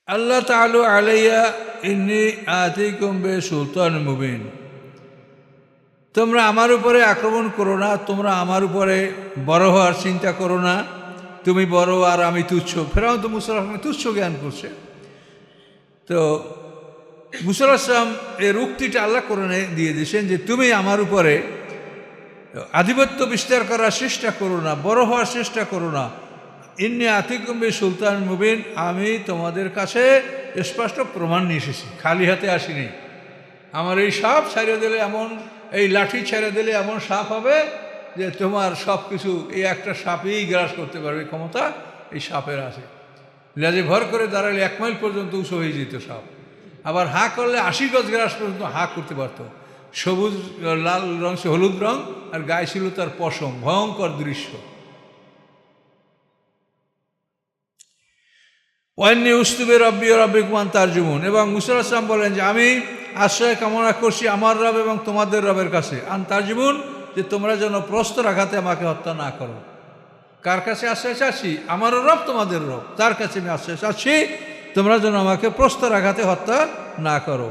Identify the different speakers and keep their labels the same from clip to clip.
Speaker 1: আল্লাহ তাআলা আলাইয়া ইন্নী আতিকুম বিসুলতান মুবিন। তোমরা আমার উপরে আক্রমণ করো না, তোমরা আমার উপরে বড় হওয়ার চিন্তা করো না। তুমি বড় আর আমি তুচ্ছ। ফেরাউন তো মুসা আলাইহিস সালামকে তুচ্ছ জ্ঞান করছে। তো মুসা আলাইহিস সালাম এর উক্তিটা আল্লাহ কোরআনে দিয়ে দিয়েছেন যে তুমি আমার উপরে আধিপত্য বিস্তার করার চেষ্টা করো না, বড় হওয়ার চেষ্টা করো না। ইন্নী আতিকুম বিসুলতান মুবিন, আমি তোমাদের কাছে স্পষ্ট প্রমাণ নিয়ে এসেছি, খালি হাতে আসিনি। আমার এই সাপ ছেড়ে দিলে এমন, এই লাঠি ছেড়ে দিলে এমন সাপ হবে যে তোমার সব কিছু এই একটা সাপেই গ্রাস করতে পারবে ক্ষমতা এই সাপের আছে। লেজে ভর করে দাঁড়ালে 1 মাইল পর্যন্ত উঁচু হয়ে যেত সাপ। আবার হা করলে 80 গজ গ্রাস পর্যন্ত হা করতে পারত। সবুজ লাল রং, হলুদ রং, আর গায়ে ছিল তার পশম। ভয়ঙ্কর দৃশ্য। ওয়ান্নি উস্তুবে রব্বি রব্বিকুম আন তারজুমুন, এবং মুসা আলাইহিস সালাম বলেন যে আমি আশ্রয় কামনা করছি আমার রব এবং তোমাদের রবের কাছে, আন তারজুমুন, যে তোমরা যেন প্রস্তর আঘাতে আমাকে হত্যা না করো। কার কাছে আশ্রয় চাচ্ছি? আমারও রব তোমাদের রব, তার কাছে আমি আশ্রয় চাচ্ছি তোমরা যেন আমাকে প্রস্তর আঘাতে হত্যা না করো।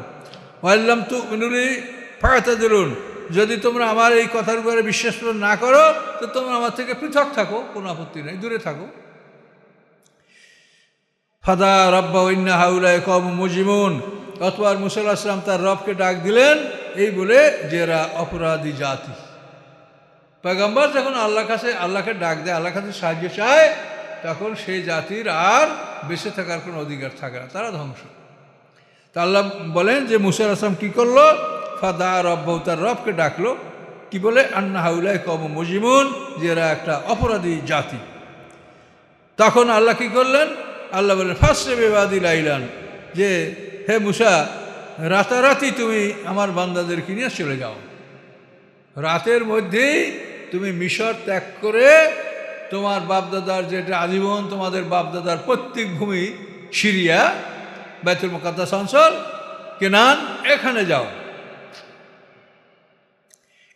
Speaker 1: ওয়াল্লাম তুমিনুলি ফাতাদিলুন, যদি তোমরা আমার এই কথার উপরে বিশ্বাস না করো তো তোমরা আমার থেকে পৃথক থাকো, কোনো আপত্তি নেই, দূরে থাকো। ফাদা রব্বা ইন্না হাউলাই কওম মুজরিমুন, অতঃপর মুসা আলাইহিস সালাম তার রবকে ডাক দিলেন এই বলে যে এরা অপরাধী জাতি। পয়গম্বর যখন আল্লাহর কাছে, আল্লাহকে ডাক দেয়, আল্লাহর কাছে সাহায্য চায়, তখন সেই জাতির আর বেঁচে থাকার কোনো অধিকার থাকে না, তারা ধ্বংস। তা আল্লাহ বলেন যে মুসা আলাইহিস সালাম কী করলো? ফাদা রব্বাহু, তার রবকে ডাকলো, কি বলে? আন্না হাউলাই কওম মুজরিমুন, যে এরা একটা অপরাধী জাতি। তখন আল্লাহ কি করলেন? আল্লাহ বলেন ফাসরি বিবাদি লাইলান, যে হে মুসা, রাতারাতি তুমি আমার বান্দাদেরকে নিয়ে চলে যাও। রাতের মধ্যেই তুমি মিশর ত্যাগ করে তোমার বাপদাদার, যেটা আজীবন তোমাদের বাপদাদার পৈতৃক ভূমি সিরিয়া, বাইতুল মুকাদ্দাস অঞ্চল, কেনান, এখানে যাও।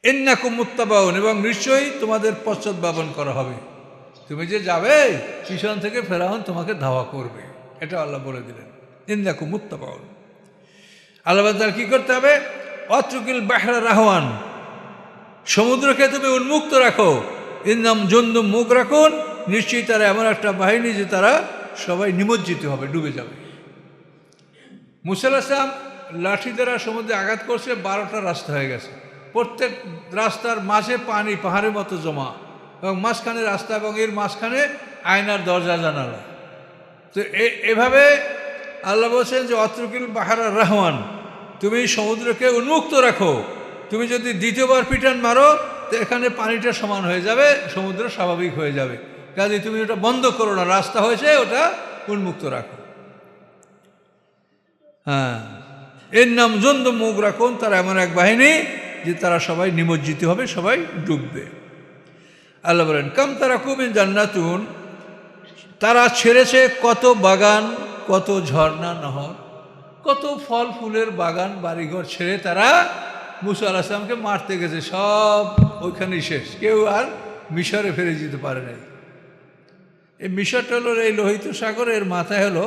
Speaker 1: ইন্নাকুম মুত্তাবাউন, এবং নিশ্চয়ই তোমাদের পশ্চাৎধাবন করা হবে। তুমি যে যাবে, পিছন থেকে ফেরাউন তোমাকে ধাওয়া করবে, এটা আল্লাহ বলে দিলেন। ইন্নাকুম মুত্তাবাউন। আল্লাহ তার কি করতে হবে? অত্রুকিল বাহরা রাহওয়ান, সমুদ্রকে তুমি উন্মুক্ত রাখো। ইন্নাম জুন্দুম মুখ রাখুন, নিশ্চয়ই তারা এমন একটা বাহিনী যে তারা সবাই নিমজ্জিত হবে, ডুবে যাবে। মুসা আলাইহিস সালাম লাঠি দ্বারা সমুদ্রে আঘাত করছে, 12টা রাস্তা হয়ে গেছে। প্রত্যেক রাস্তার মাঝে পানি পাহাড়ের মতো জমা, এবং মাঝখানে রাস্তা, এবং এর মাঝখানে আয়নার দরজা জানালা। তো এভাবে আল্লাহ বলছেন যে অত্রকিল বাহরা রাহওয়ান, তুমি সমুদ্রকে উন্মুক্ত রাখো। তুমি যদি দ্বিতীয়বার পিটান মারো তো এখানে পানিটা সমান হয়ে যাবে, সমুদ্র স্বাভাবিক হয়ে যাবে। কাজে তুমি ওটা বন্ধ করো না, রাস্তা হয়েছে, ওটা উন্মুক্ত রাখো। হ্যাঁ, এর নাম জুন্দুম মুখ রাখুন, তারা এমন এক বাহিনী যে তারা সবাই নিমজ্জিত হবে, সবাই ডুববে। আল্লাহ বলেন কাম তারাকু মিন জান্নাতুন, তারা ছেড়েছে কত বাগান, কত ঝর্ণা, নহর, কত ফল ফুলের বাগান, বাড়িঘর ছেড়ে তারা মুসা আলাইহিস সালামকে মারতে গেছে। সব ওইখানেই শেষ, কেউ আর মিশরে ফিরে যেতে পারে নাই। এই মিশরটা হলো এই লোহিত সাগর, এর মাথায় হলো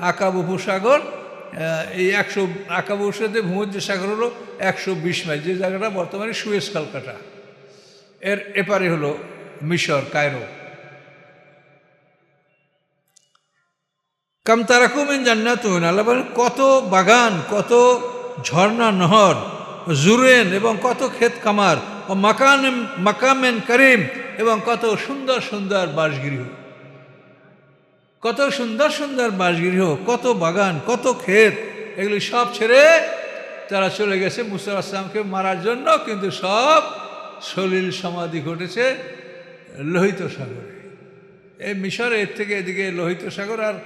Speaker 1: আকাব উপসাগর। এই আকাব উপসাগরে ভূমধ্য সাগর হলো 120 মাইল, যে জায়গাটা বর্তমানে সুয়েজ কালকাটা, এর এপারে হলো মিশর, কায়রো। কাম তারাকু মিন জান্নাতুন, আল্লাহ বলেন কত বাগান, কত ঝর্ণা, নহর, জুরেন, এবং কত ক্ষেত খামার, ও মাকামেন করিম, এবং কত সুন্দর সুন্দর বাসগৃহ, কত সুন্দর সুন্দর বাসগৃহ, কত বাগান, কত ক্ষেত, এগুলি সব ছেড়ে তারা চলে গেছে মুসা আলাইহিস সালামকে মারার জন্য। কিন্তু সব সলিল সমাধি ঘটেছে লোহিত সাগরে। এই মিশর, এর থেকে এদিকে লোহিত সাগর। আর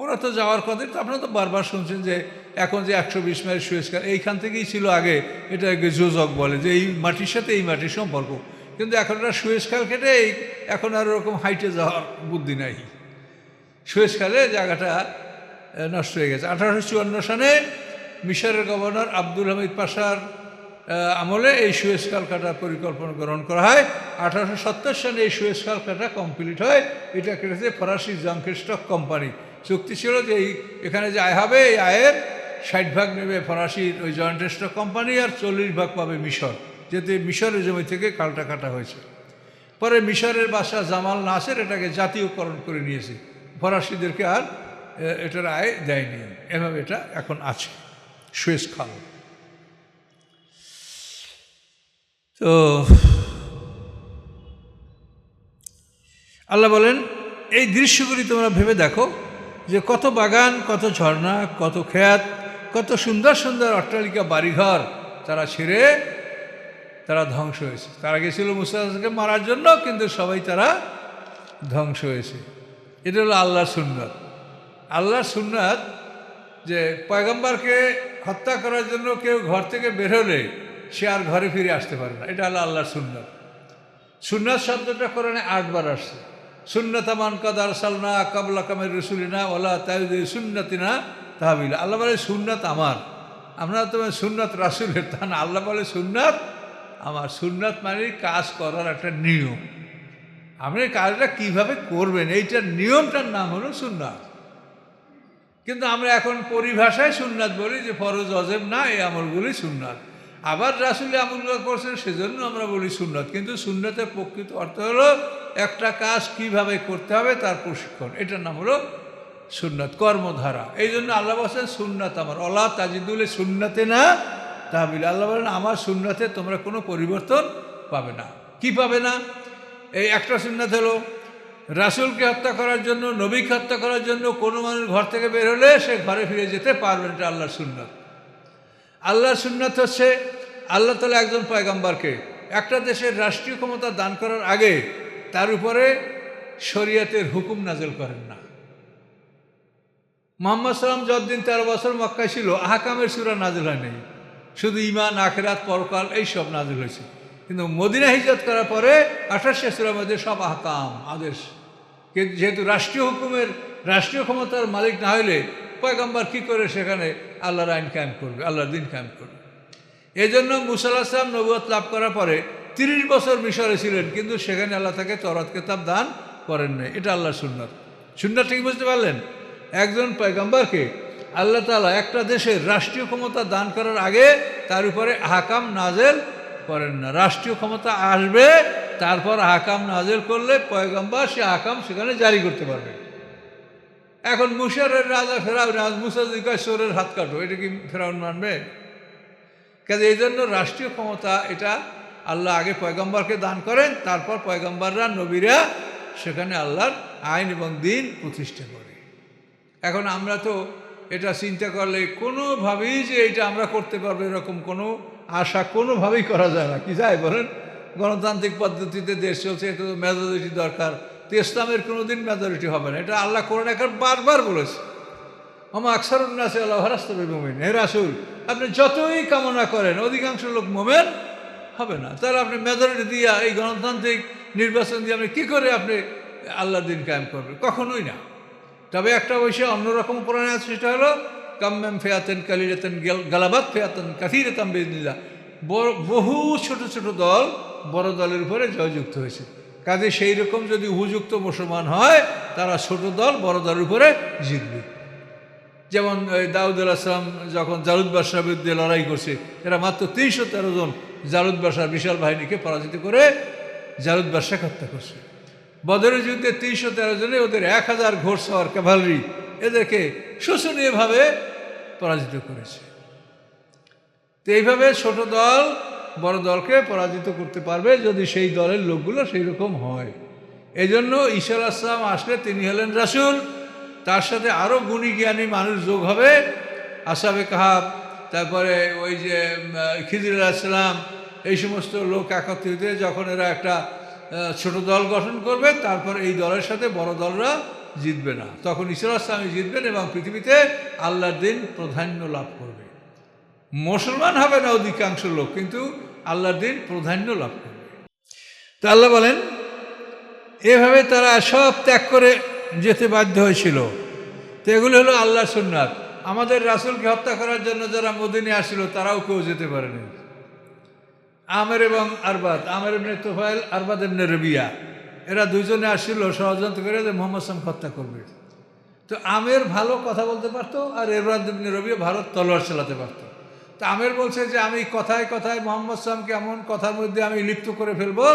Speaker 1: ওরা তো যাওয়ার কথা, তো আপনারা তো বারবার শুনছেন যে এখন যে 120 মাইল সুয়েজ খাল, এইখান থেকেই ছিল আগে, এটাকে যোজক বলে, যে এই মাটির সাথে এই মাটির সম্পর্ক। কিন্তু এখন ওরা সুয়েজ খাল কেটে এখন আর ওরকম হাইটে যাওয়ার বুদ্ধি নাই। সুয়েজ খালে জায়গাটা নষ্ট হয়ে গেছে। 1854 সালে মিশরের গভর্নর আব্দুল হামিদ পাশার আমলে এই সুয়েজ খাল কাটার পরিকল্পনা গ্রহণ করা হয়। 1870 সালে এই সুয়েজ খাল কাটা কমপ্লিট হয়। এটা কেটেছে ফরাসি জাঙ্কেস্টক কোম্পানি। চুক্তি ছিল যে এখানে যে আয় হবে এই আয়ের 60 ভাগ নেবে ফরাসির ওই জয়েন্ট স্টক কোম্পানি, আর 40 ভাগ পাবে মিশর, যেহেতু মিশরের জমি থেকে খালটা কাটা হয়েছে। পরে মিশরের বাদশাহ জামাল নাসের এটাকে জাতীয়করণ করে নিয়েছে, ফরাসিদেরকে আর এটার আয় দেয়নি। এভাবে এটা এখন আছে সুয়েজ খাল। তো আল্লাহ বলেন এই দৃশ্যগুলি তোমরা ভেবে দেখো যে কত বাগান, কত ঝর্ণা, কত ক্ষেত, কত সুন্দর সুন্দর অট্টালিকা বাড়িঘর তারা ছেড়ে তারা ধ্বংস হয়েছে। তারা গেছিল মুসাকে মারার জন্য, কিন্তু সবাই তারা ধ্বংস হয়েছে। এটা হলো আল্লাহর সুন্নাত। আল্লাহর সুন্নাত যে পয়গম্বরকে হত্যা করার জন্য কেউ ঘর থেকে বের হলে সে আর ঘরে ফিরে আসতে পারে না, এটা হলো আল্লাহর সুন্নাত। সুন্নাত শব্দটা কোরআনে 8 বার আসছে। সুন্নাতামান কাদার সালনা কাবলা কামের রসুলিনা ওলা তাইদি সুন্নাতিনা তাহবিল। আল্লাহ বলে সুন্নাত আমার, আমরা তোমার সুন্নাত রাসুলের, তা না। আল্লাহ বলে সুন্নাত আমার। সুন্নাত মানে কাজ করার একটা নিয়ম। আপনি কাজটা কিভাবে করবেন এইটার নিয়মটার নাম হলো সুন্নাত। কিন্তু আমরা এখন পরিভাষায় সুন্নাত বলি যে ফরজ অজেব না, এই আমলগুলি সুন্নাত। আবার রাসূল আমলগুলো করছেন সেজন্য আমরা বলি সুন্নাত। কিন্তু সুন্নাতের প্রকৃত অর্থ হলো একটা কাজ কিভাবে করতে হবে তার প্রশিক্ষণ, এটার নাম হলো সুন্নাত, কর্মধারা। এই জন্য আল্লাহ বলছেন সুন্নাত আমার, অলা তাজিদুল সুন্নাতে না তাহবিল। আল্লাহ বলেন আমার সুন্নাতে তোমরা কোনো পরিবর্তন পাবে না। কি পাবে না? এই একটা সুন্নাত হলো রাসূলকে হত্যা করার জন্য, নবীকে হত্যা করার জন্য কোনো মানুষ ঘর থেকে বের হলে সে ঘরে ফিরে যেতে পারবে না, এটা আল্লাহর সুন্নাত। আল্লাহর সুন্নাত হচ্ছে আল্লাহ তাআলা একজন পয়গম্বরকে একটা দেশের রাষ্ট্রীয় ক্ষমতা দান করার আগে তার উপরে শরীয়তের হুকুম নাযিল করেন না। মুহাম্মদ সাল্লাম যতদিন 13 বছর মক্কায় ছিল আহকামের সূরা নাযিল হয়নি, শুধু ঈমান, আখিরাত, পরকাল এইসব নাযিল হয়েছে। কিন্তু মদিনা হিজরত করার পরে 28 সূরার মধ্যে সব আহকাম, আদেশ। যেহেতু রাষ্ট্রীয় হুকুমের, রাষ্ট্রীয় ক্ষমতার মালিক না হইলে পয়গম্বর কি করে সেখানে আল্লাহর আইন কায়েম করবে, আল্লাহর দিন কায়েম করবে? এই জন্য মুসা আলাইহিস সালাম নবুয়ত লাভ করার পরে 30 বছর মিশরে ছিলেন, কিন্তু সেখানে আল্লাহ তাকে তওরাত কিতাব দান করেন নাই। এটা আল্লাহর সুন্নাত। সুন্নাত ঠিক বুঝতে পারলেন? একজন পয়গম্বরকে আল্লাহ তাআলা একটা দেশের রাষ্ট্রীয় ক্ষমতা দান করার আগে তার উপরে আহকাম নাযিল করেন না। রাষ্ট্রীয় ক্ষমতা আসবে, তারপর আহকাম নাযিল করলে পয়গম্বর সে আহকাম সেখানে জারি করতে পারবে। এখন মিশরের রাজা ফেরাউন, মুসা জিজ্ঞাসা চোরের হাত কাটো, এটা কি ফেরাউন মানবে? কাজে এই জন্য রাষ্ট্রীয় ক্ষমতা এটা আল্লাহ আগে পয়গম্বরকে দান করেন, তারপর পয়গম্বররা, নবীরা সেখানে আল্লাহর আইন এবং দিন প্রতিষ্ঠা করে। এখন আমরা তো এটা চিন্তা করলে কোনোভাবেই যে এটা আমরা করতে পারবো এরকম কোনো আশা কোনোভাবেই করা যায় না। কি যায় বলেন? গণতান্ত্রিক পদ্ধতিতে দেশ চলছে, এটা তো মেজরিটি দরকার। তো ইসলামের কোনোদিন মেজরিটি হবে না, এটা আল্লাহ কোরআনে এখন বারবার বলেছে। আমা আকসারুন্নাসি আল্লাহ রাসূলুল মুমিন। হে রাসূল, আপনি যতই কামনা করেন অধিকাংশ লোক মোমেন হবে না। তাহলে আপনি মেজরিটি দিয়ে এই গণতান্ত্রিক নির্বাচন দিয়ে আপনি কী করে আপনি আল্লাহর দিন কায়েম করবেন? কখনোই না। তবে একটা বিষয় অন্যরকম কোরআনে আছে, সেটা হলো কাম্মাম ফিয়াতান কালিলাতান গালাবাত ফিয়াতান কাসীরাতান বিইযনিল্লাহ। বহু ছোট ছোট দল বড় দলের উপরে জয়যুক্ত হয়েছে। কাজে সেই রকম যদি উপযুক্ত মুসলমান হয় তারা ছোট দল বড় দলের উপরে জিতবে। যেমন দাউদ আলাইহিস সালাম যখন জালুত বাদশার বিরুদ্ধে লড়াই করছে, এরা মাত্র 313 জন জালুত বাদশার বিশাল বাহিনীকে পরাজিত করে জালুত বাদশাকে হত্যা করছে। বদরের যুদ্ধে 313 জনে ওদের 1000 ঘোড়সওয়ার ক্যাভালরি এদেরকে শোষণীয়ভাবে পরাজিত করেছে। তো এইভাবে ছোট দল বড় দলকে পরাজিত করতে পারবে যদি সেই দলের লোকগুলো সেই রকম হয়। এই জন্য ঈসা আলাইহিস সালাম আসলে তিনি হলেন রাসূল, তার সাথে আরও গুণী জ্ঞানী মানুষ যোগ হবে, আসহাবে কাহাফ, তারপরে ওই যে খিজির আলাইহিস সালাম, এই সমস্ত লোক একত্রিত হয়ে যখন এরা একটা ছোট দল গঠন করবে, তারপর এই দলের সাথে বড় দলরা জিতবে না, তখন ঈসা আলাইহিস সালাম জিতবেন এবং পৃথিবীতে আল্লাহর দিন প্রাধান্য লাভ করবে। মুসলমান হবে না অধিকাংশ লোক, কিন্তু আল্লাহর দিন প্রাধান্য লাভ করবে। তো আল্লাহ বলেন এভাবে তারা সব ত্যাগ করে যেতে বাধ্য হয়েছিল। তো এগুলো হলো আল্লাহর সুন্নাত। আমাদের রাসূলকে হত্যা করার জন্য যারা মদিনে আসছিল তারাও কেউ যেতে পারেনি। আমের এবং আরবাদ, আমের ইবনে তুফাইল, আরবাদ ইবনে রবিয়া, এরা দুইজনে আসছিল ষড়যন্ত্র করে যে মুহাম্মদ সাল্লাল্লাহু আলাইহি ওয়াসাল্লাম হত্যা করবে। তো আমের ভালো কথা বলতে পারতো, আর ইরবাদ ইবনে রবিয়া ভালো তলোয়ার চালাতে পারতো। তো আমের বলছে যে আমি কথায় কথায় মোহাম্মদ সাল্লামকে এমন কথার মধ্যে আমি লিপ্ত করে ফেলবো,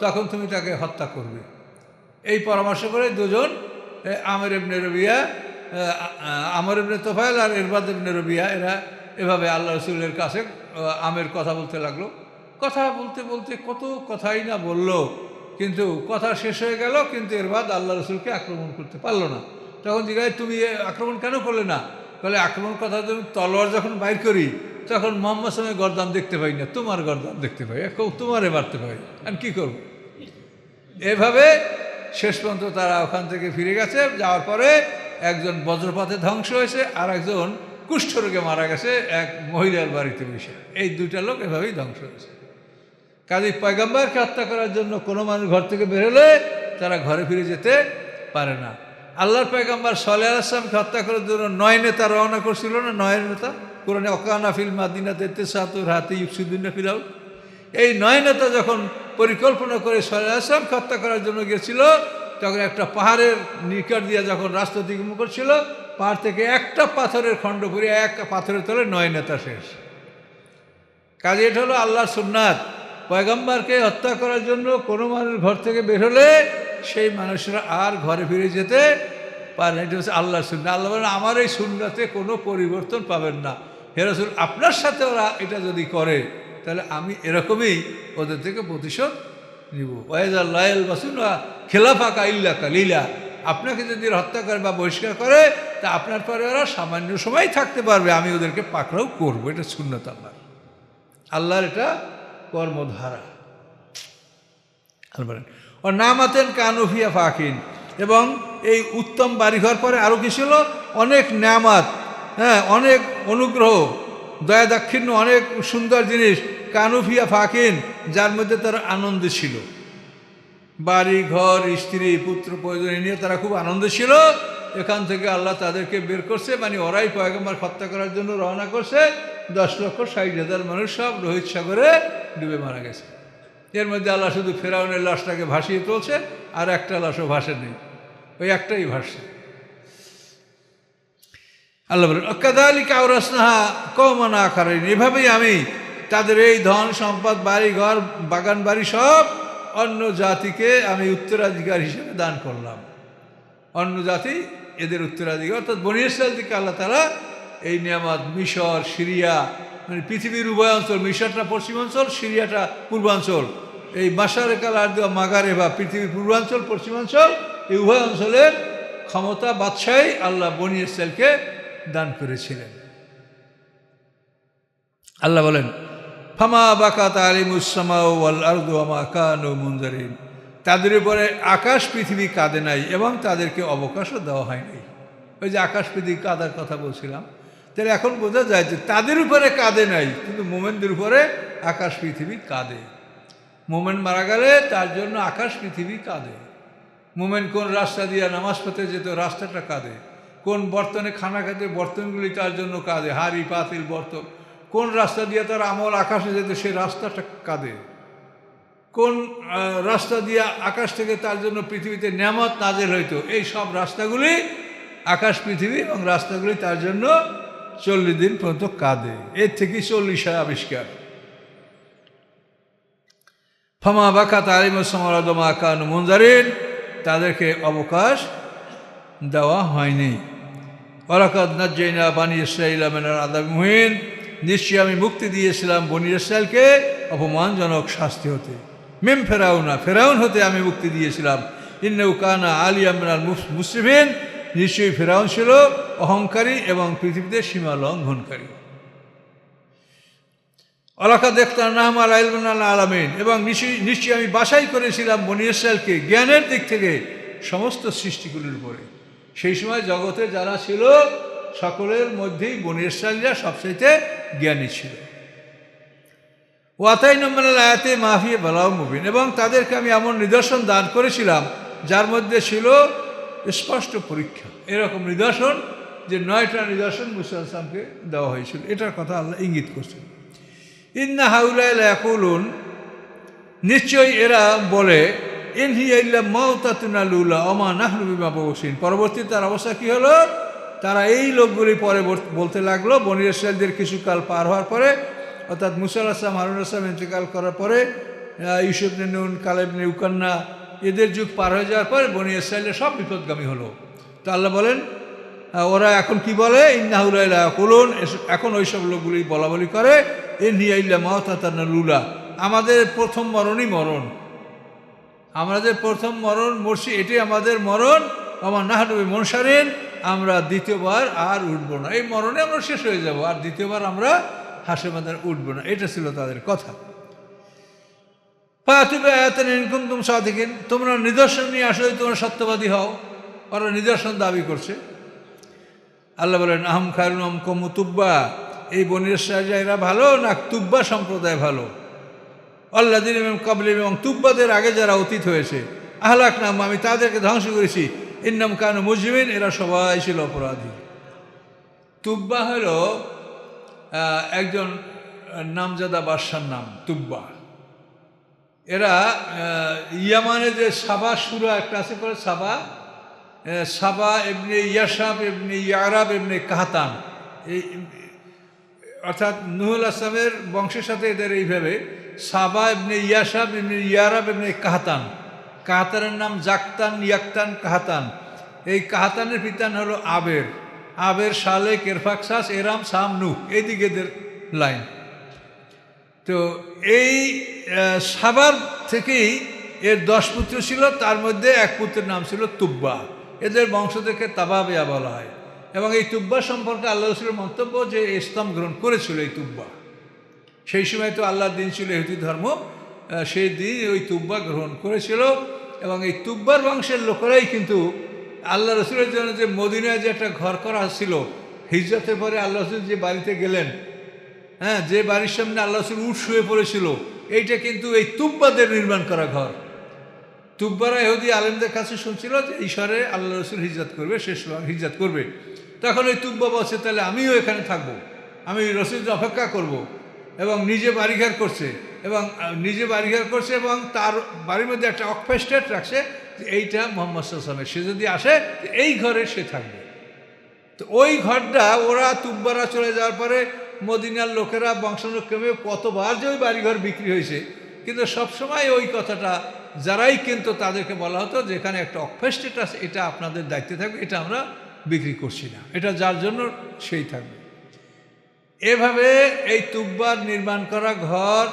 Speaker 1: তখন তুমি তাকে হত্যা করবে। এই পরামর্শ করে দুজন আমের ইবনে রবিয়া, আমর ইবনে তোফায়েল আর ইরবাদ ইবনে রবিয়া, এরা এভাবে আল্লাহ রসুলের কাছে আমের কথা বলতে লাগলো। কথা বলতে বলতে কত কথাই না বলল, কিন্তু কথা শেষ হয়ে গেল, কিন্তু ইরবাদ আল্লাহ রসুলকে আক্রমণ করতে পারলো না। তখন জিজ্ঞাসা, তুমি আক্রমণ কেন করলে না? বলে, আক্রমণ কথা তুমি তলোয়ার যখন বাইর করি তখন মোহাম্মদ সাল্লামের গর্দান দেখতে পাই না, তোমার গর্দান দেখতে পাই, তোমারে মারতে পাই, আর কি করব? এভাবে শেষ পর্যন্ত তারা ওখান থেকে ফিরে গেছে। যাওয়ার পরে একজন বজ্রপাতে ধ্বংস হয়েছে, আর একজন কুষ্ঠরোগে মারা গেছে এক মহিলার বাড়িতে বসে। এই দুইটা লোক এভাবেই ধ্বংস হয়েছে। কাজী পয়গম্বরকে হত্যা করার জন্য কোনো মানুষ ঘর থেকে বেরোলে তারা ঘরে ফিরে যেতে পারে না। আল্লাহর পয়গম্বর সাল্লাল্লাহু আলাইহি ওয়াসাল্লামকে হত্যা করার জন্য 9 নেতা রওনা করছিল না? 9 নেতা কোরআনে ওয়াকানা ফিল মাদিনাতে তিসআতুর রাতি ইফসিদুনা ফিল আরদ। এই 9 নেতা যখন পরিকল্পনা করে সাল্লাল্লাহু আলাইহি ওয়াসাল্লামকে হত্যা করার জন্য গেছিল, তখন একটা পাহাড়ের নিকট দিয়ে যখন রাস্তা অতিক্রম করছিল, পাহাড় থেকে একটা পাথরের খণ্ড পড়ে এক পাথরের তলে 9 নেতা শেষ। কাজে এটা হলো আল্লাহর সুন্নাত। পয়গম্বরকে হত্যা করার জন্য কোনো মানুষ ঘর থেকে বের হলে সেই মানুষরা আর ঘরে ফিরে যেতে পারে না। এটা হচ্ছে আল্লাহর সুন্নাত। আল্লাহ বলেন, আমার এই সুন্নাতে কোনো পরিবর্তন পাবেন না। হে রাসূল, আপনার সাথে ওরা এটা যদি করে তাহলে আমি এরকমই ওদের থেকে প্রতিশোধ নিব। ওয়াইজাল্লাহিল বাসুনা খেলাফাকা ইল্লা কালিলা, আপনাকে যদি হত্যা করে বা বহিষ্কার করে, তা আপনার পরে ওরা সামান্য সময় থাকতে পারবে, আমি ওদেরকে পাকড়াও করবো। এটা সুন্নাত আল্লাহর, আল্লাহর এটা কর্মধারা। ও নামাতেন কানুফিয়া ফাকিন, এবং এই উত্তম বাড়িঘর পরে আরও কি ছিল? অনেক নামাত, হ্যাঁ, অনেক অনুগ্রহ, দয়া দাক্ষিণ্য, অনেক সুন্দর জিনিস। কানুফিয়া ফাকিন, যার মধ্যে তারা আনন্দে ছিল। বাড়ি ঘর, স্ত্রী পুত্র প্রয়োজন নিয়ে তারা খুব আনন্দে ছিল। এখান থেকে আল্লাহ তাদেরকে বের করছে, মানে ওরাই পয়গম্বর হত্যা করার জন্য রওনা করছে। 10,60,000 মানুষ সব লোহিত সাগরে ডুবে মারা গেছে। এর মধ্যে আল্লাহ শুধু ফেরাউনের লাশটাকে ভাসিয়ে তুলছে, আর একটা লাশও ভাসে নেই, ওই একটাই ভাসছে। আল্লাহ বলেন, কাযালিকা আওরাসনাহা কওমান আখারিন, এভাবেই আমি তাদের এই ধন সম্পদ, বাড়ি ঘর, বাগান বাড়ি সব অন্য জাতিকে আমি উত্তরাধিকার হিসেবে দান করলাম। অন্য জাতি এদের উত্তরাধিকার, অর্থাৎ বনী ইসরাইল থেকে আল্লাহ তাআলা এই নিয়ামত মিশর, সিরিয়া, মানে পৃথিবীর উভয় অঞ্চল, মিশরটা পশ্চিমাঞ্চল, সিরিয়াটা পূর্বাঞ্চল, এই মাশারিকাল আরদ মাগারে বা পৃথিবীর পূর্বাঞ্চল পশ্চিমাঞ্চল, এই উভয় অঞ্চলের ক্ষমতা বাদশাহী আল্লাহ বনী ইসরাইলকে দান করেছিলেন। আল্লাহ বলেন, ফামা বাকাত আলিমুস সামাউ ওয়াল আরদু ওয়া মা কানু মুনজারিন, তাদের উপরে আকাশ পৃথিবী কাঁদে নাই এবং তাদেরকে অবকাশও দেওয়া হয়নি। ওই যে আকাশ পৃথিবী কাঁদার কথা বলছিলাম, তাহলে এখন বোঝা যায় যে তাদের উপরে কাঁদে নাই, কিন্তু মোমেনদের উপরে আকাশ পৃথিবী কাঁদে। মোমেন মারা গেলে তার জন্য আকাশ পৃথিবী কাঁদে। মোমেন কোন রাস্তা দিয়ে নামাজ পড়তে যেত, রাস্তাটা কাঁদে। কোন বর্তনে খানা খেতে, বর্তনগুলি তার জন্য কাঁদে, হাঁড়ি পাতিল বর্তন। কোন রাস্তা দিয়ে তার আমল আকাশে যেত, সেই রাস্তাটা কাঁদে। কোন রাস্তা দিয়ে আকাশ থেকে তার জন্য পৃথিবীতে নেয়ামত নাজেল হইতো, এই সব রাস্তাগুলি আকাশ পৃথিবী এবং রাস্তাগুলি তার জন্য 40 দিন পর্যন্ত কাঁদে। এর থেকেই 40 আবিষ্কার। ফামা বাকাত আলিমুস সামাউ ওয়া মা কানু মুনজারিন, তাদেরকে অবকাশ দেওয়া হয়নি। ওয়ালাকাদ নাজ্জাইনা বানি ইসরাঈলা মিনাল আযাবিল মুহিন, নিশ্চয়ই আমি মুক্তি দিয়েছিলাম বনী ইসরাইলকে অপমানজনক শাস্তি হতে। মিন ফেরাউনা, ফেরাউন হতে আমি মুক্তি দিয়েছিলাম। ইন্নাহু কানা আলিয়াম মিনাল মুসরিফিন, নিশ্চয়ই ফেরাউন ছিল অহংকারী এবং পৃথিবীতে সীমা লঙ্ঘনকারী। ওয়ালাকাদ ইখতারনাহুম আলা ইলমিন আল আলামিন, এবং নিশ্চয়ই আমি বাছাই করেছিলাম বনী ইসরাইলকে জ্ঞানের দিক থেকে সমস্ত সৃষ্টিগুলির উপরে। সেই সময় জগতে যারা ছিল সকলের মধ্যেই বনী ইসরাইলরা সবচাইতে জ্ঞানী ছিল। ওয়াতাইনাহুম মিনাল আয়াতি মা ফিহি বালাউম মুবিন, এবং তাদেরকে আমি এমন নিদর্শন দান করেছিলাম যার মধ্যে ছিল স্পষ্ট পরীক্ষা। এরকম নিদর্শন যে 9টা নিদর্শন মুসা আলাইহিস সালামকে দেওয়া হয়েছিল, এটার কথা আল্লাহ ইঙ্গিত করছেন। ইন্না হাউলাই লা ইয়াকুলুন, নিশ্চয়ই এরা বলে, ইন হিয়া ইল্লা মাউতাতুনা লুলা ওমা নাহনু বিমাবুসিন। পরবর্তী তার অবস্থা কি হলো? তারা এই লোকগুলি পরে বলতে লাগলো, বনী ইসরাঈলদের কিছুকাল পার হওয়ার পরে, অর্থাৎ মুসা আলাইহিস সালাম, হারুন আলাইহিস সালাম ইন্তেকাল করার পরে, ইউসুফ ইবনে নুন, কালেব ইবনে ইউকান্না এদের যুগ পার হয়ে যাওয়ার পরে বনী ইসরাঈলের সব বিপদগামী হলো। তো আল্লাহ বলেন ওরা এখন কি বলে? ইন্নাহু লা ইয়াকুলুন, এখন ওই সব লোকগুলি বলা বলি করে ইন হিয়া ইল্লা মাউতাতুনা লুলা, আমাদের প্রথম মরণই মরণ, আমাদের প্রথম মরণ মরছি, এটাই আমাদের মরণ, আমার নাহনু বিমুনশারিন, আমরা দ্বিতীয়বার আর উঠবো না, এই মরণে আমরা শেষ হয়ে যাব, আর দ্বিতীয়বার আমরা হাসে মাদার উঠবো না। এটা ছিল তাদের কথা। ফাতুবি আয়াতান ইন কুনতুম সাদিকিন, তোমরা নিদর্শন নিয়ে আসলে তোমরা সত্যবাদী হও। ওরা নিদর্শন দাবি করছে। আল্লাহ বলেন আহম খায়রুন আম কওমু তুব্বা, এই বনী ইসরাঈল এরা ভালো না তুব্বা সম্প্রদায় ভালো? আল্লাযীনা মিন ক্বাবলিহিম, এবং তুব্বাদের আগে যারা অতীত হয়েছে, আহলাকনাহুম, আমি তাদেরকে ধ্বংস করেছি, ইন্নাহুম কানু মুজরিমিন, এরা সবাই ছিল অপরাধী। তুব্বা হলো একজন নামজাদা বাদশার নাম, তুব্বা। এরা ইয়ামানে যে সাবা সুরা একটা আছে করে, সাবা এমনি ইয়াসাব এমনি ইয়ারাব এমনি কাহাতান, এই অর্থাৎ নূহুল আসলামের বংশের সাথে এদের এইভাবে সাবা এমনি ইয়াসাব এমনি ইয়ারাব এমনি কাহাতান, কাহাতানের নাম জাকতান, ইয়াকতান, কাহাতান। এই কাহাতানের পিতার হলো আবের, আবের শালেক, এরফাকসাস, এরাম, সাম, নূহ, এইদিকে এদের লাইন। তো এই সাবার থেকেই এর 10 পুত্র ছিল, তার মধ্যে এক পুত্রের নাম ছিল তুব্বা। এদের বংশ থেকে তাবাবিয়া বলা হয়। এবং এই তুব্বা সম্পর্কে আল্লাহ রাসূলের মন্তব্য যে ইসলাম গ্রহণ করেছিল এই তুব্বা, সেই সময় তো আল্লাহর দিন ছিল ইহুদি ধর্ম, সেই দিন ওই তুব্বা গ্রহণ করেছিল। এবং এই তুব্বার বংশের লোকেরাই কিন্তু আল্লাহ রাসূলের জন্য যে মদিনায় যে একটা ঘর করা ছিল, হিজরতের পরে আল্লাহ রাসূল যে বাড়িতে গেলেন, হ্যাঁ, যে বাড়ির সামনে আল্লাহ রাসূল উট শুয়ে পড়েছিল, এইটা কিন্তু এই তুব্বাদের নির্মাণ করা ঘর। তুব্বারা ইহুদি আলেমদের কাছে শুনছিল যে ঈশ্বরে আল্লাহ রাসূল হিজরত করবে, শেষ হিজরত করবে। তখন ওই তুব্বা বলছে তাহলে আমিও এখানে থাকবো, আমি রাসূলের অপেক্ষা করব। এবং নিজে বাড়িঘর করছে, এবং তার বাড়ির মধ্যে একটা অকফেস্টেট রাখছে যে এইটা মুহাম্মদ সাল্লাল্লাহু আলাইহি ওয়াসাল্লামের, সে যদি আসে এই ঘরে সে থাকবে। তো ওই ঘরটা ওরা তুব্বারা চলে যাওয়ার পরে মদিনার লোকেরা বংশানুক্রমে কতবার যে ওই বাড়িঘর বিক্রি হয়েছে, কিন্তু সবসময় ওই কথাটা যারাই কিন্তু তাদেরকে বলা হতো যে এখানে একটা অকফেস্টেট আছে, এটা আপনাদের দায়িত্বে থাকবে, এটা আমরা বিক্রি করছি না, এটা যার জন্য সেই থাকবে। এভাবে এই তুব্বার নির্মাণ করা ঘর,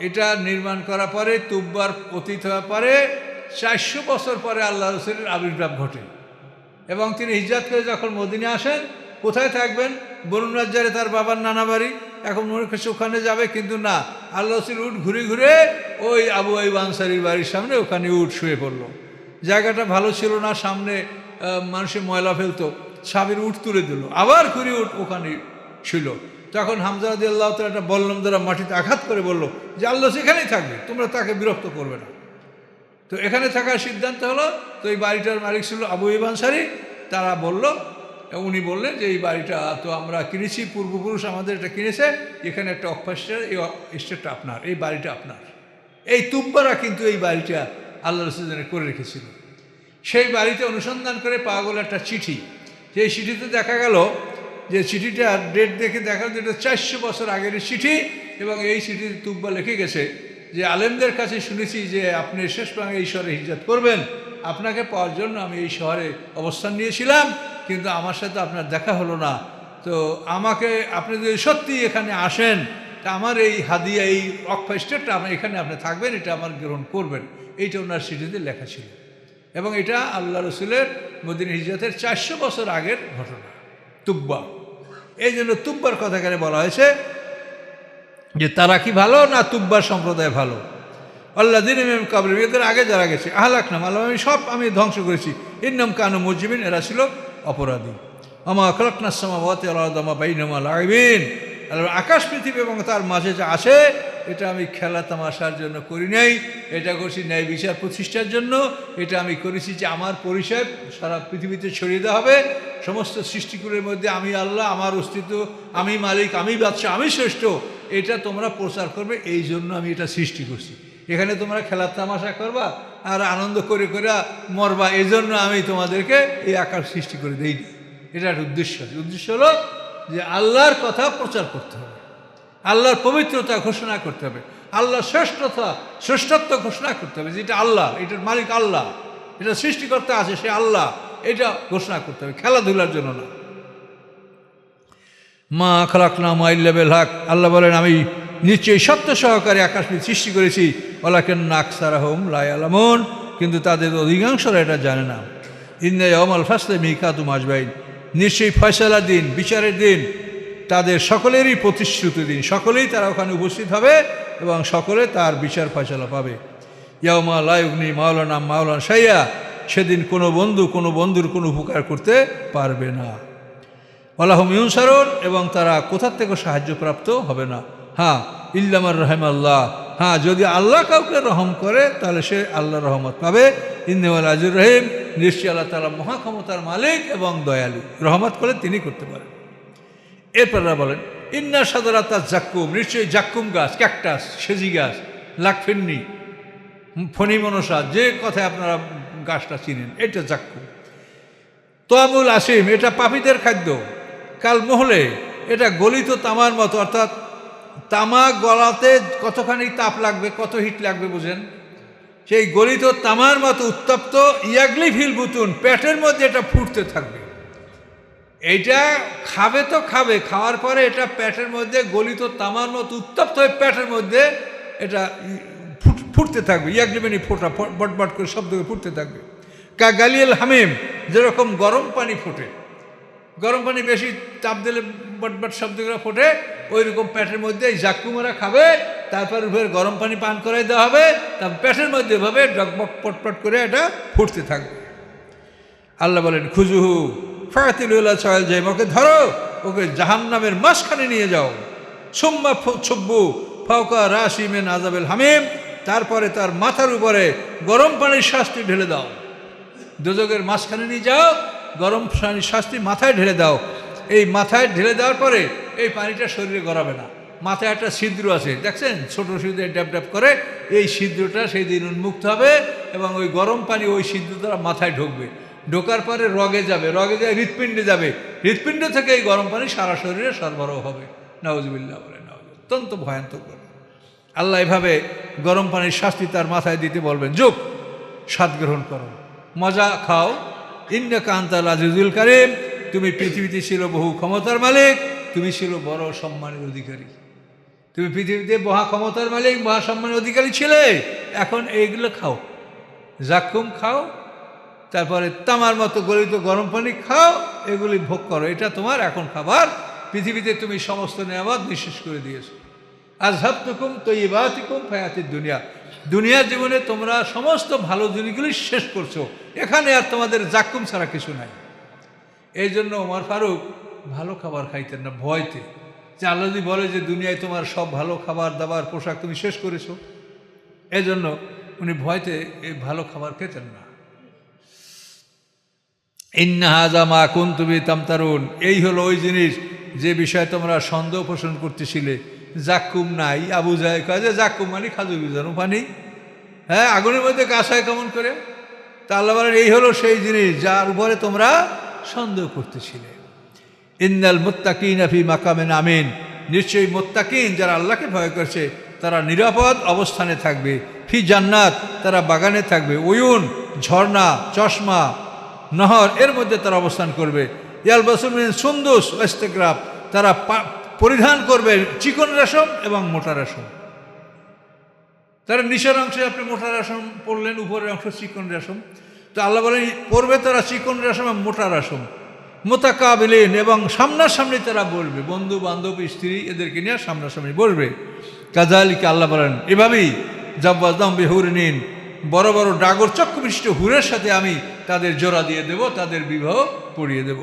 Speaker 1: এটা নির্মাণ করার পরে তুব্বার অতীত হওয়ার পরে 400 বছর পরে আল্লাহ রাসূলের আবির্ভাব ঘটে। এবং তিনি হিজরত করে যখন মদিনা আসেন, কোথায় থাকবেন? বনু নাজ্জারে তার বাবার নানা বাড়ি, এখন মনে করছে ওখানে যাবে, কিন্তু না, আল্লাহ রাসূল উট ঘুরে ঘুরে ওই আবু আইয়ুব আনসারীর বাড়ির সামনে ওখানে উট শুয়ে পড়লো। জায়গাটা ভালো ছিল না, সামনে মানুষে ময়লা ফেলতো, সাবির উট তুলে দিল, আবার ঘুরে উট ওখানে ছিল। তখন হামজা রাদিয়াল্লাহু তাআলা একটা বল্লম দ্বারা মাটিতে আঘাত করে বলল যে আল্লাহ সেখানেই থাকবে, তোমরা তাকে বিরক্ত করবে না। তো এখানে থাকার সিদ্ধান্ত হলো। তো এই বাড়িটার মালিক ছিল আবু আইয়ুব আনসারী। তারা বলল, উনি বললেন যে এই বাড়িটা তো আমরা কিনেছি, পূর্বপুরুষ আমাদের এটা কিনেছে, এখানে একটা অকফেস্টেট, এই স্টেটটা আপনার, এই বাড়িটা আপনার। এই তুব্বারা কিন্তু এই বাড়িটা আল্লাহ রাসূল করে রেখেছিল। সেই বাড়িতে অনুসন্ধান করে পাওয়া গেল একটা চিঠি। সেই চিঠিতে দেখা গেল যে চিঠিটার ডেট দেখে দেখা গেল যেটা 400 বছর আগের চিঠি। এবং এই চিঠিতে তুব্বা লিখে গেছে যে আলেমদের কাছে শুনেছি যে আপনি শেষ প্রাঙ্গে এই শহরে হিজরত করবেন, আপনাকে পাওয়ার জন্য আমি এই শহরে অবস্থান নিয়েছিলাম, কিন্তু আমার সাথে আপনার দেখা হলো না। তো আমাকে আপনি যদি সত্যি এখানে আসেন, তা আমার এই হাদিয়া, এই অকফেস্টেটটা এখানে আপনি থাকবেন, এটা আমার গ্রহণ করবেন, এইটা ওনার চিঠিতে লেখা ছিল। এবং এটা আল্লাহ রাসূলের মদিনা হিজরতের 400 বছর আগের ঘটনা, তুব্বা। এই জন্য তুব্বার কথা এখানে বলা হয়েছে যে তারা কি ভালো না তুব্বার সম্প্রদায় ভালো? আল্লাযীনা মিন ক্বাবলিহিম, এদের আগে যারা গেছে, আহলাকনাহুম, আমি ধ্বংস করেছি, ইন্নাহুম কানু মুজরিমিন, এরা ছিল অপরাধী। ওমা খালাকনাস সামাওয়াতি ওয়াল আরদা ওমা বাইনাহুমা লাঈবিন, আকাশ পৃথিবী এবং তার মাঝে যা আছে এটা আমি খেলা তামাশার জন্য করি নাই, এটা করছি ন্যায় বিচার প্রতিষ্ঠার জন্য। এটা আমি করেছি যে আমার পরিচয় সারা পৃথিবীতে ছড়িয়ে দেওয়া হবে, সমস্ত সৃষ্টিকুলের মধ্যে আমি আল্লাহ, আমার অস্তিত্ব, আমি মালিক, আমি বাদশা, আমি শ্রেষ্ঠ, এটা তোমরা প্রচার করবে, এই জন্য আমি এটা সৃষ্টি করছি। এখানে তোমরা খেলার তামাশা করবা, আর আনন্দ করে করে মরবা, এই জন্য আমি তোমাদেরকে এই আকাশ সৃষ্টি করে দিইনি। এটা একটা উদ্দেশ্য আছে। উদ্দেশ্য হলো যে আল্লাহর কথা প্রচার করতে হবে, আল্লাহর পবিত্রতা ঘোষণা করতে হবে, আল্লাহর শ্রেষ্ঠত্ব ঘোষণা করতে হবে, যেটা আল্লাহ, এটার মালিক আল্লাহ, এটা সৃষ্টিকর্তা আছে সে আল্লাহ, এটা ঘোষণা করতে হবে, খেলাধুলার জন্য না। মা খালাকনা মা ইল্লা বিল হক, আল্লাহ বলেন আমি নিশ্চয়ই সত্য সহকারে আকাশ সৃষ্টি করেছি, ওয়ালাকিন্না আকসারাহুম লা ইয়ালামুন, কিন্তু তাদের অধিকাংশরা এটা জানে না। ইন্না ইয়াউমাল ফাসলি মিকাতুম আজমাইন, নিশ্চয়ই ফয়সালা দিন, বিচারের দিন, তাদের সকলেরই প্রতিশ্রুতি দিন, সকলেই তারা ওখানে উপস্থিত হবে এবং সকলে তার বিচার ফয়সালা পাবে। ইয়াউমা লা ইউগনি মাওলানা মাওলান শাইয়া, সেদিন কোনো বন্ধু কোনো বন্ধুর কোনো উপকার করতে পারবে না। ওয়ালাহুম ইউনসারুন, এবং তারা কোথার থেকে সাহায্যপ্রাপ্ত হবে না। হ্যাঁ, ইল্লামার রহিম আল্লাহ, হ্যাঁ যদি আল্লাহ কাউকে রহম করে তাহলে সে আল্লাহর রহমত পাবে। ইন্নাল আজিজুর রহিম, নিশ্চয়ই আল্লাহ তাআলা মহাক্ষমতার মালিক এবং দয়ালু, রহমত করে তিনি করতে পারেন। এরপর বলেন ইন্না সাদারাতা জাক্কুম, নিশ্চয়ই জাক্কুম গাছ, ক্যাকটাস, সেজি গাছ, লাকফিন্নি, ফণি মনসা, যে কথায় আপনারা গাছটা চিনেন, এটা জাক্কুম। তোয়ামুল আসিম, এটা পাপীদের খাদ্য। কাল মহলে, এটা গলিত তামার মতো, অর্থাৎ তামা গলাতে কতখানি তাপ লাগবে, কত হিট লাগবে বুঝেন, সেই গলিত তামার মতো উত্তপ্ত। ইয়াগলি ফিল বুতুন, পেটের মধ্যে এটা ফুটতে থাকবে। এইটা খাবে তো খাবে, খাওয়ার পরে এটা পেটের মধ্যে গলিত তামার মতো উত্তপ্ত হয়ে পেটের মধ্যে এটা ফুটতে থাকবে। ইয়াগলি মানে ফোটা, বটবট করে শব্দ ফুটতে থাকবে। কা গালিয়াল হামিম, যেরকম গরম পানি ফোটে, গরম পানি বেশি চাপ দিলে বটবট শব্দগুলো ফোটে, ওই রকম পেটের মধ্যে এই জাক্কুমারা খাবে, তারপর উপরে গরম পানি পান করাই দেওয়া হবে, তার পেটের মধ্যে এভাবে ডকবক পটপট করে এটা ফুটতে থাকবে। আল্লাহ বলেন খুজুহু ফাতিলুল্লাহ চয়েল যাই, ওকে ধরো, ওকে জাহান্নামের মাঝখানে নিয়ে যাও। সুম্মা ছব্বু ফাওকা রাশিমেন আযাবিল হামিম, তারপরে তার মাথার উপরে গরম পানির শাস্তি ঢেলে দাও। দোজখের মাঝখানে নিয়ে যাও, গরম পানির শাস্তি মাথায় ঢেলে দাও। এই মাথায় ঢেলে দেওয়ার পরে এই পানিটা শরীরে গড়াবে না। মাথায় একটা ছিদ্র আছে, দেখছেন, ছোট ছিদ্রে ড্যাপ ড্যাপ করে, এই ছিদ্রটা সেই দিন উন্মুক্ত হবে এবং ওই গরম পানি ওই ছিদ্র দ্বারা মাথায় ঢুকবে। ঢোকার পরে রগে যাবে, রগে যায় হৃৎপিণ্ডে যাবে, হৃৎপিণ্ড থেকে এই গরম পানি সারা শরীরে সরবরাহ হবে। নাউজুবিল্লাহ বলে, অত্যন্ত ভয়ানক। আল্লাহ এভাবে গরম পানির শাস্তি তার মাথায় দিতে বলবেন, যোগ স্বাদ গ্রহণ করো, মজা খাও। ইন্নাকা আনতাল আজিজুল কারীম, তুমি পৃথিবীতে ছিল বহু ক্ষমতার মালিক, তুমি ছিল বড় সম্মানের অধিকারী। তুমি পৃথিবীতে মহা ক্ষমতার মালিক, মহা সম্মানের অধিকারী ছিলে। এখন এইগুলো খাও, জাক্কুম খাও, তারপরে তামার মতো গলিত গরম পানি খাও, এগুলি ভোগ করো, এটা তোমার এখন খাবার। পৃথিবীতে তুমি সমস্ত নিয়ামত নিঃশেষ করে দিয়েছো। আযহাবতুকুম তাইয়্যিবাতিকুম ফায়াতিদ দুনিয়া, দুনিয়ার জীবনে তোমরা সমস্ত ভালো জিনিসগুলি শেষ করছো, এখানে আর তোমাদের জাক্কুম ছাড়া কিছু নাই। এই জন্য ওমর ফারুক ভালো খাবার খাইতেন না, ভয়তে, যে আল্লাহ যদি বলে যে দুনিয়ায় তোমার সব ভালো খাবার দাবার পোশাক তুমি শেষ করেছো, এই জন্য উনি ভয়তে এই ভালো খাবার খেতেন না। ইন্না হাযা মা কুনতুম বিহি তামতারুন, এই হলো ওই জিনিস যে বিষয়ে তোমরা সন্দেহ পোষণ করতেছিলে। জাক্কুম নাই, আবু জাহেল কয় যে জাক্কুম মানে খাজুর বিজানো পানি, হ্যাঁ, আগুনের মধ্যে গাছ হয় কেমন করে? তা আল্লাহ বলেন এই হলো সেই জিনিস যার উপরে তোমরা সন্দেহ করতেছিলে। ইন্নাল মুত্তাকিনা ফি মাকামিন আমিন, নিশ্চয়ই মুত্তাকিন যারা আল্লাহকে ভয় করছে তারা নিরাপদ অবস্থানে থাকবে। ফি জান্নাত, তারা বাগানে থাকবে। উয়ুন, ঝর্ণা, চশমা, নহর, এর মধ্যে তারা অবস্থান করবে। ইয়ালবাসুন মিন সুন্দুস ওয়া ইস্তাগরাব, তারা পরিধান করবে চিকন রেশম এবং মোটা রেশম। তারা নিচের অংশে আপনি মোটা রেশম পরলেন, উপরের অংশ চিকন রেশম। তো আল্লাহ বলেন পরবে তারা চিকন রেশম এবং মোটা রেশম। মুতাকাবিলিন, এবং সামনাসামনি তারা বলবে, বন্ধু বান্ধব স্ত্রী এদেরকে নিয়ে সামনাসামনি বলবে। কাযালিকা, আল্লাহ বলেন এভাবেই জাওয়াজনাহুম বিহুরিন, বড় বড় ডাগর চক্ষু বিশিষ্ট হুরের সাথে আমি তাদের জোড়া দিয়ে দেব, তাদের বিবাহ পড়িয়ে দেব।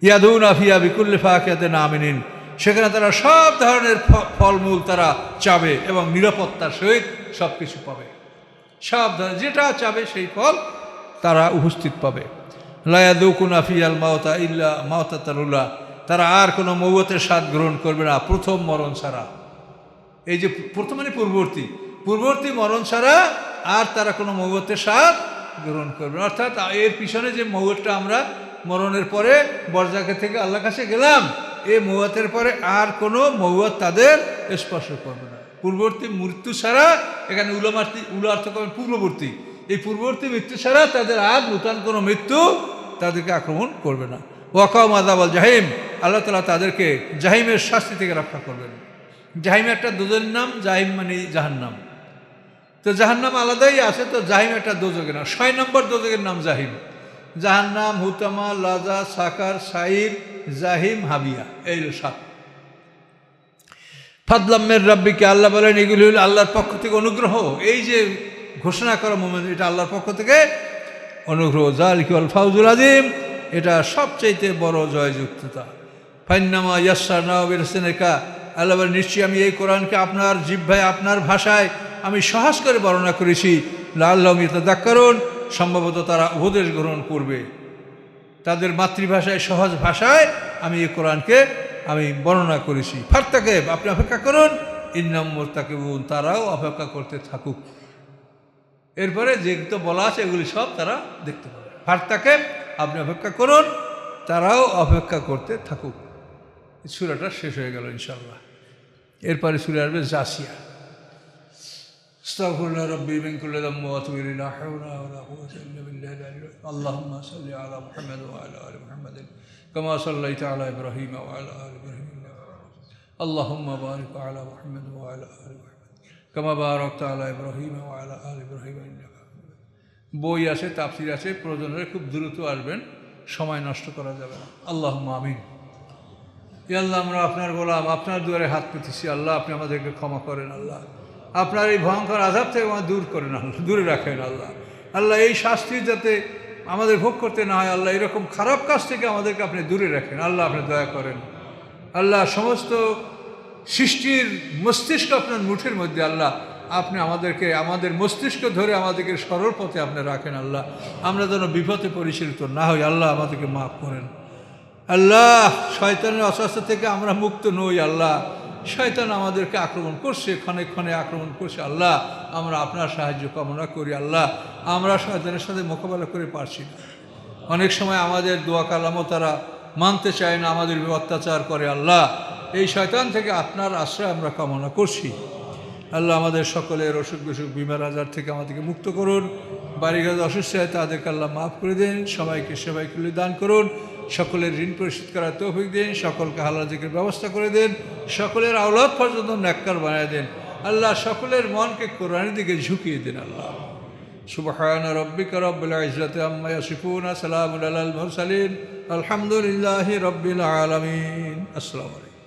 Speaker 1: ইয়াদুনা ফিহা বিকুল্লি ফাকিহাতিন আমিনিন, সেখানে তারা সব ধরনের ফলমূল তারা চাবে এবং নিরাপত্তার সহিত সব কিছু পাবে। সব ধরনের যেটা চাবে সেই ফল তারা উপস্থিত পাবে। লা ইয়াযুকুনা ফিহাল মাউতা ইল্লা মাউতাতাল উলা, তারা আর কোনো মৌতের স্বাদ গ্রহণ করবে না প্রথম মরণ ছাড়া। এই যে প্রথম মানে পূর্ববর্তী মরণ ছাড়া আর তারা কোনো মৌয়তের স্বাদ গ্রহণ করবে না। অর্থাৎ এর পিছনে যে মৌয়তটা আমরা মরণের পরে বরজাকে থেকে আল্লাহর কাছে গেলাম, এই মৌয়তের পরে আর কোনো মৌয়ত তাদের স্পর্শ করবে না। পূর্ববর্তী মৃত্যু ছাড়া, এখানে উলা অর্থ করবেন পূর্ববর্তী, এই পূর্ববর্তী মৃত্যু ছাড়া তাদের আর নূতন কোনো মৃত্যু তাদেরকে আক্রমণ করবে না। ওয়াকাম আযাবাল জাহিম, আল্লাহ তাআলা তাদেরকে জাহিমের শাস্তি থেকে রক্ষা করবেন। জাহিম একটা দোজকের নাম, জাহিম মানে জাহান্নাম। তো জাহান্নাম আলাদাই আছে, তো জাহিম একটা দোজকের নাম। 6 নম্বর দোজকের নাম জাহিম। জাহান্নাম, হুতামা, লাজা, সাকার, সাইর, জাহিম, হাবিয়া, এই 7। ফাদলাম্মের রাব্বিকে, আল্লাহ বলেন এগুলি হল আল্লাহর পক্ষ থেকে অনুগ্রহ। এই যে ঘোষণা করা মোমেন্ট, এটা আল্লাহর পক্ষ থেকে অনুগ্রহ। যালিকা আল ফাউজুল আযীম, এটা সবচাইতে বড় জয়যুক্ততা। ফাইন্নামা ইয়াসসারনাহু বিলিসানিকা, আল্লাহ বলেন নিশ্চয়ই আমি এই কোরআনকে আপনার জিহ্বায়, আপনার ভাষায় আমি সহজ করে বর্ণনা করেছি। লাআল্লাহুম ইয়াতাযাক্কারুন, সম্ভবত তারা উপদেশ গ্রহণ করবে। তাদের মাতৃভাষায়, সহজ ভাষায় আমি এই কোরআনকে আমি বর্ণনা করেছি। ফারতাকিব, আপনি অপেক্ষা করুন। ইন্নাহুম মুরতাকিবুন, তারাও অপেক্ষা করতে থাকুক। এরপরে যেগুলো বলা আছে এগুলি সব তারা দেখতে পাবে। ফারতাকিব, আপনি অপেক্ষা করুন, তারাও অপেক্ষা করতে থাকুক। সূরাটা শেষ হয়ে গেল ইনশাআল্লাহ। এরপরে সূরা আসবে জাসিয়া। আস্তাগফিরুল্লাহ রাব্বি মিন কুল্লি যামবি ওয়া আতুবু ইলাইহি, লা হাওলা ওয়ালা কুওয়াতা ইল্লা বিল্লাহিল আলিয়্যিল আযীম। আল্লাহুম্মা সাল্লি আলা মুহাম্মাদ ওয়া আলা আলি মুহাম্মাদ কামা সাল্লাইতা আলা ইব্রাহিম ওয়া আলা আলি ইব্রাহিম। আল্লাহুম্মা বারিক আলা মুহাম্মাদ ওয়া আলা আলি মুহাম্মাদ কামা বারাকতা আলা ইব্রাহিম ওয়া আলা আলি ইব্রাহিম ইন্নাকা হামিদুম মাজিদ। বই আছে, তাফসীর আছে, প্রয়োজন হলে খুব দ্রুত আসবেন, সময় নষ্ট করা যাবে না। আল্লাহুম্মা আমিন। ইয়া আল্লাহ, আমরা আপনার গোলাম, আপনার দুয়ারে হাত পেতেছি। আল্লাহ, আপনি আমাদেরকে ক্ষমা করেন। আল্লাহ, আপনার এই ভয়ঙ্কর আযাব থেকে আমাদের দূর করেন। আল্লাহ, দূরে রাখেন। আল্লাহ, আল্লাহ এই শাস্তি যাতে আমাদের ভোগ করতে না হয়। আল্লাহ, এরকম খারাপ কাজ থেকে আমাদেরকে আপনি দূরে রাখেন। আল্লাহ, আপনি দয়া করেন। আল্লাহ, সমস্ত সৃষ্টির মস্তিষ্ক আপনার মুঠের মধ্যে। আল্লাহ, আপনি আমাদেরকে, আমাদের মস্তিষ্ক ধরে আমাদেরকে সরল পথে আপনি রাখেন। আল্লাহ, আমরা যেন বিপদে পরিচালিত না হই। আল্লাহ, আমাদেরকে মাফ করেন। আল্লাহ, শয়তানের অস্বস্থ থেকে আমরা মুক্ত নই। আল্লাহ, শয়তান আমাদেরকে আক্রমণ করছে, ক্ষণে ক্ষণে আক্রমণ করছে। আল্লাহ, আমরা আপনার সাহায্য কামনা করি। আল্লাহ, আমরা শয়তানের সাথে মোকাবেলা করে পারছি না। অনেক সময় আমাদের দোয়া কালামও তারা মানতে চায় না, আমাদের অত্যাচার করে। আল্লাহ, এই শয়তান থেকে আপনার আশ্রয় আমরা কামনা করছি। আল্লাহ, আমাদের সকলের অসুখ বিসুখ, বিমার আজার থেকে আমাদেরকে মুক্ত করুন। বাড়িঘর অসুস্থ হয় তাদেরকে আল্লাহ মাফ করে দিন। সবাইকে সেবাইকে দান করুন। সকলের ঋণ পরিশোধ করার তৌফিক দিন। সকলকে হালাল রিজিকের ব্যবস্থা করে দেন। সকলের আওলাদ পর্যন্ত নেককার বানিয়ে দেন। আল্লাহ, সকলের মনকে কোরআনের দিকে ঝুঁকিয়ে দেন। আল্লাহ, সুবহানা রাব্বিকা রাব্বিল ইজ্জাতি আম্মা ইয়াসিফুন, সালামুন আলাল মুরসালিন, আলহামদুলিল্লাহি রাব্বিল আলামিন। আসসালামু আলাইকুম।